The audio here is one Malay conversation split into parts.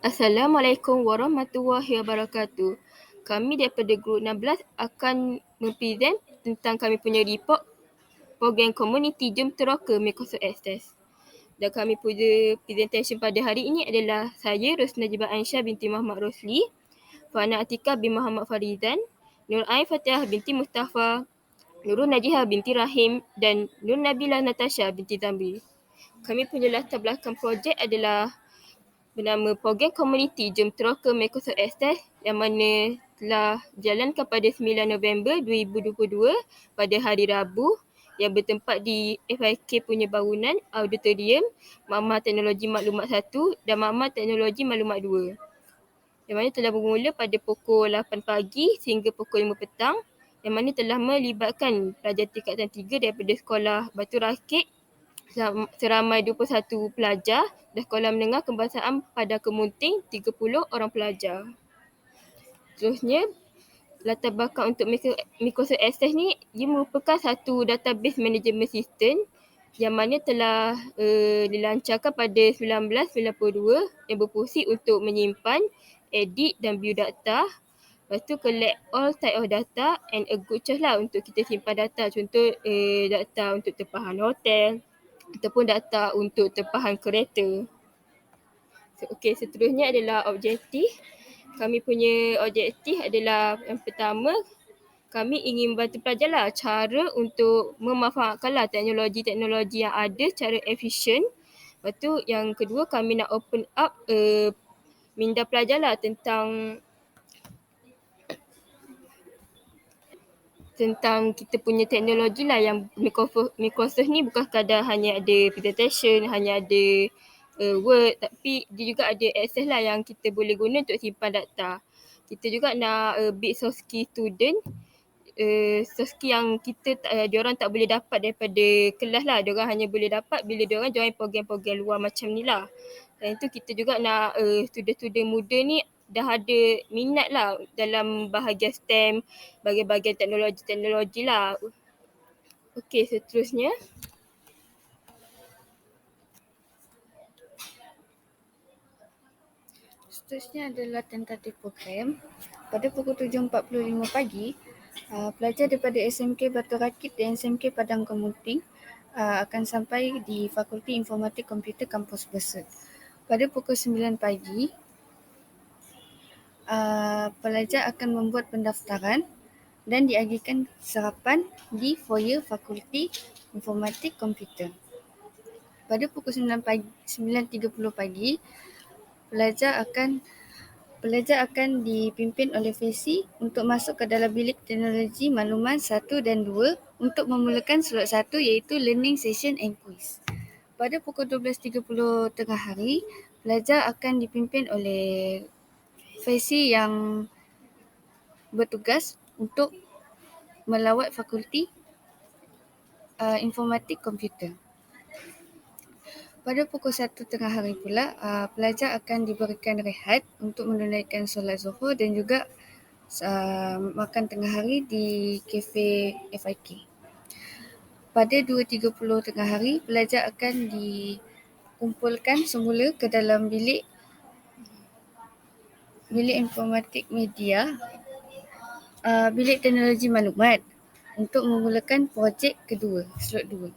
Assalamualaikum warahmatullahi wabarakatuh. Kami daripada Grup 16 akan mempresent tentang kami punya report program komuniti Jom Teroka Microsoft Access. Dan kami punya presentation pada hari ini adalah saya, Rosna Najibah Aisyah binti Muhammad Rosli, Fana Atika bin Muhammad Farizan, Nur Ain Fatihah binti Mustafa, Nurul Najihah binti Rahim dan Nur Nabila Natasha binti Zamri. Kami punya latar belakang projek adalah bernama Program Komuniti Jom Teroka Microsoft Access yang mana telah dijalankan pada 9 November 2022 pada hari Rabu yang bertempat di FIK punya bangunan Auditorium Makmal Teknologi Maklumat 1 dan Makmal Teknologi Maklumat 2 yang mana telah bermula pada pukul 8 pagi sehingga pukul 5 petang yang mana telah melibatkan pelajar tingkatan 3 daripada Sekolah Batu Rakit seramai 21 pelajar dan Sekolah Menengah Kebangsaan Padang Kemunting 30 orang pelajar. Seterusnya, latar belakang untuk Microsoft Access ni, ia merupakan satu database management system yang mana telah dilancarkan pada 1992 yang berfungsi untuk menyimpan, edit dan view data. Lepas tu collect all type of data and a good choice lah untuk kita simpan data. Contoh data untuk tempahan hotel ataupun data untuk tempahan kereta. Okey, seterusnya adalah objektif. Kami punya objektif adalah yang pertama, kami ingin membantu pelajar lah cara untuk memanfaatkanlah teknologi-teknologi yang ada secara efisien. Lepas tu yang kedua, kami nak open up minda pelajar lah tentang kita punya teknologi lah yang Microsoft ni bukan sekadar hanya ada presentation, hanya ada Word, tapi dia juga ada access lah yang kita boleh guna untuk simpan data. Kita juga nak build soft skill student, soft skill yang diorang tak boleh dapat daripada kelas lah. Diorang hanya boleh dapat bila diorang join program-program luar macam ni lah. Dan itu kita juga nak student-student muda ni dah ada minat lah dalam bahagian STEM, bahagian-bahagian teknologi-teknologi lah. Okey, seterusnya. Seterusnya adalah tentatif program. Pada pukul 7.45 pagi, pelajar daripada SMK Batu Rakit dan SMK Padang Kemunting akan sampai di Fakulti Informatik Komputer Kampus Besut. Pada pukul 9 pagi, pelajar akan membuat pendaftaran dan diagihkan sarapan di foyer Fakulti Informatik Komputer. Pada pukul 9.30 pagi, pelajar akan dipimpin oleh Fesi untuk masuk ke dalam bilik teknologi maklumat 1 dan 2 untuk memulakan slot 1 iaitu learning session and quiz. Pada pukul 12.30 tengah hari, pelajar akan dipimpin oleh Fesi yang bertugas untuk melawat Fakulti Informatik Komputer. Pada pukul 1 tengah hari pula, pelajar akan diberikan rehat untuk menunaikan solat Zuhur dan juga makan tengah hari di kafe FIK. Pada 2.30 tengah hari, pelajar akan dikumpulkan semula ke dalam bilik informatik media, bilik teknologi maklumat untuk memulakan projek kedua, slot 2.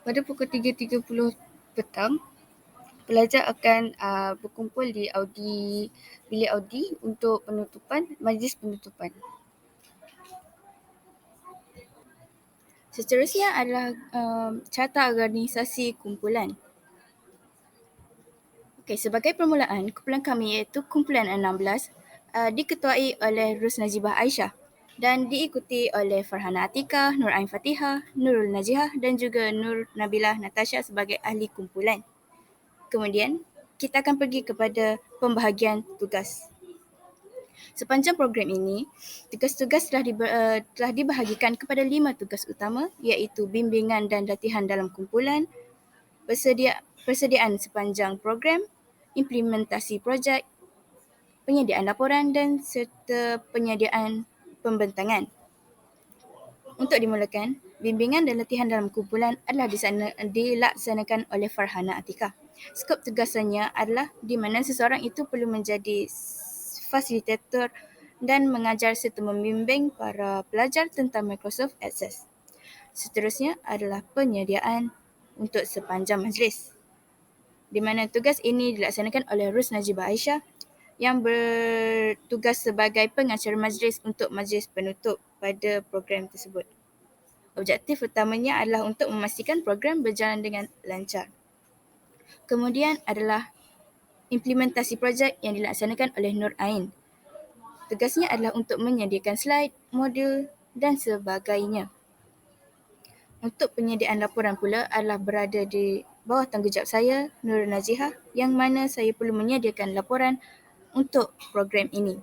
Pada pukul 3.30 petang, pelajar akan berkumpul di bilik audi untuk majlis penutupan. Seterusnya adalah carta organisasi kumpulan. Okey, sebagai permulaan, kumpulan kami iaitu kumpulan 16 diketuai oleh Rosna Najibah Aisyah dan diikuti oleh Farhana Atika, Nur Ain Fatihah, Nurul Najihah dan juga Nur Nabila Natasha sebagai ahli kumpulan. Kemudian, kita akan pergi kepada pembahagian tugas. Sepanjang program ini, tugas-tugas telah dibahagikan kepada 5 tugas utama iaitu bimbingan dan latihan dalam kumpulan, persediaan sepanjang program, implementasi projek, penyediaan laporan dan serta penyediaan pembentangan. Untuk dimulakan, bimbingan dan latihan dalam kumpulan adalah dilaksanakan oleh Farhana Atika. Skop tugasannya adalah di mana seseorang itu perlu menjadi fasilitator dan mengajar serta membimbing para pelajar tentang Microsoft Access. Seterusnya adalah penyediaan untuk sepanjang majlis, di mana tugas ini dilaksanakan oleh Rus Najibah Aisyah yang bertugas sebagai pengacara majlis untuk majlis penutup pada program tersebut. Objektif utamanya adalah untuk memastikan program berjalan dengan lancar. Kemudian adalah implementasi projek yang dilaksanakan oleh Nur Ain. Tugasnya adalah untuk menyediakan slide, modul dan sebagainya. Untuk penyediaan laporan pula adalah berada di bawah tanggungjawab saya, Nur Nazihah, yang mana saya perlu menyediakan laporan untuk program ini.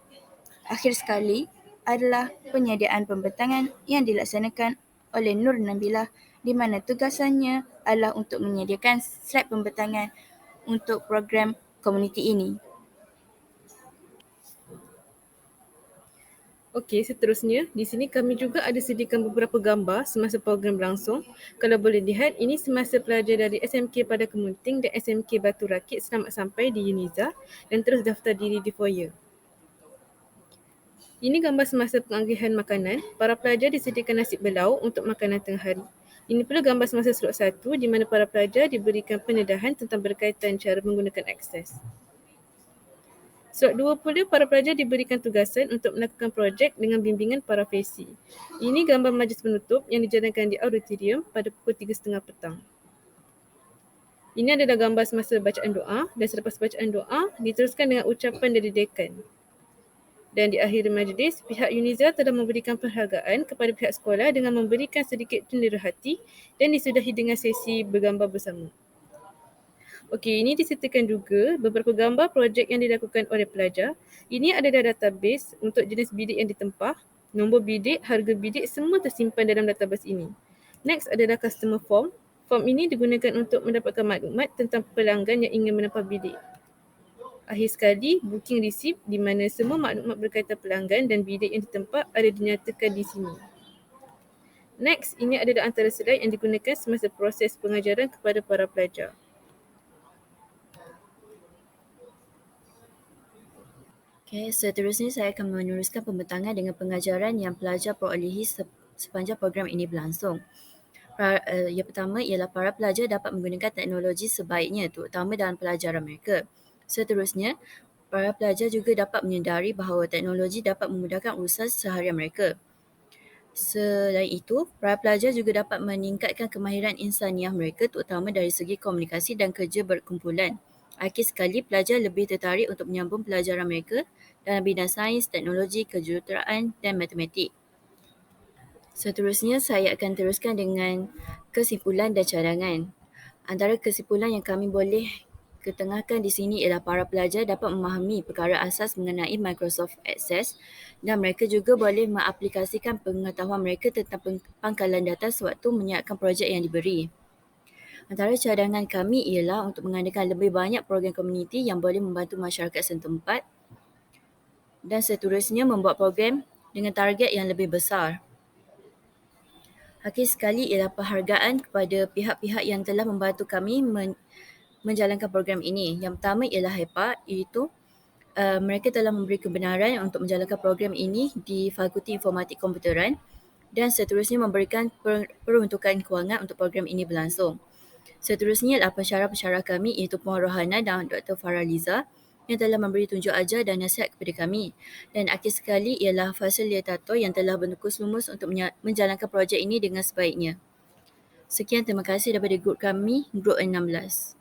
Akhir sekali adalah penyediaan pembentangan yang dilaksanakan oleh Nur Nabilah, di mana tugasannya adalah untuk menyediakan slide pembentangan untuk program komuniti ini. Okey, seterusnya, di sini kami juga ada sediakan beberapa gambar semasa program berlangsung. Kalau boleh lihat, ini semasa pelajar dari SMK pada Kemunting dan SMK Batu Rakit selamat sampai di UNIZA dan terus daftar diri di foyer. Ini gambar semasa penganggihan makanan. Para pelajar disediakan nasi belau untuk makanan tengah hari. Ini pula gambar semasa slot 1 di mana para pelajar diberikan pendedahan tentang berkaitan cara menggunakan akses. Slot 2 pula, para pelajar diberikan tugasan untuk melakukan projek dengan bimbingan para FESI. Ini gambar majlis penutup yang dijalankan di auditorium pada pukul 3.30 petang. Ini adalah gambar semasa bacaan doa dan selepas bacaan doa diteruskan dengan ucapan dari dekan. Dan di akhir majlis, pihak UNIZA telah memberikan penghargaan kepada pihak sekolah dengan memberikan sedikit cendera hati dan disudahi dengan sesi bergambar bersama. Okey, ini disertakan juga beberapa gambar projek yang dilakukan oleh pelajar. Ini adalah database untuk jenis bidik yang ditempah, nombor bidik, harga bidik, semua tersimpan dalam database ini. Next adalah customer form. Form ini digunakan untuk mendapatkan maklumat tentang pelanggan yang ingin menempah bidik. Akhir sekali, booking receipt di mana semua maklumat berkaitan pelanggan dan bidik yang ditempah ada dinyatakan di sini. Next, ini adalah antara slide yang digunakan semasa proses pengajaran kepada para pelajar. Okay, seterusnya saya akan meneruskan pembentangan dengan pengajaran yang pelajar perolehi sepanjang program ini berlangsung. Yang pertama ialah para pelajar dapat menggunakan teknologi sebaiknya terutama dalam pelajaran mereka. Seterusnya, para pelajar juga dapat menyedari bahawa teknologi dapat memudahkan urusan seharian mereka. Selain itu, para pelajar juga dapat meningkatkan kemahiran insaniah mereka terutama dari segi komunikasi dan kerja berkumpulan. Akhir sekali, pelajar lebih tertarik untuk menyambung pelajaran mereka dalam bidang sains, teknologi, kejuruteraan dan matematik. Seterusnya, saya akan teruskan dengan kesimpulan dan cadangan. Antara kesimpulan yang kami boleh ketengahkan di sini ialah para pelajar dapat memahami perkara asas mengenai Microsoft Access dan mereka juga boleh mengaplikasikan pengetahuan mereka tentang pangkalan data sewaktu menyiapkan projek yang diberi. Antara cadangan kami ialah untuk mengadakan lebih banyak program komuniti yang boleh membantu masyarakat setempat dan seterusnya membuat program dengan target yang lebih besar. Akhir sekali ialah penghargaan kepada pihak-pihak yang telah membantu kami menjalankan program ini. Yang pertama ialah HEPA, iaitu mereka telah memberi kebenaran untuk menjalankan program ini di Fakulti Informatik Komputeran dan seterusnya memberikan peruntukan kewangan untuk program ini berlangsung. Seterusnya adalah pensyarah-pensyarah kami iaitu Puan Rohana dan Dr. Faraliza yang telah memberi tunjuk ajar dan nasihat kepada kami. Dan akhir sekali ialah fasilitator yang telah bertukus lumus untuk menjalankan projek ini dengan sebaiknya. Sekian, terima kasih daripada grup kami, grup 16.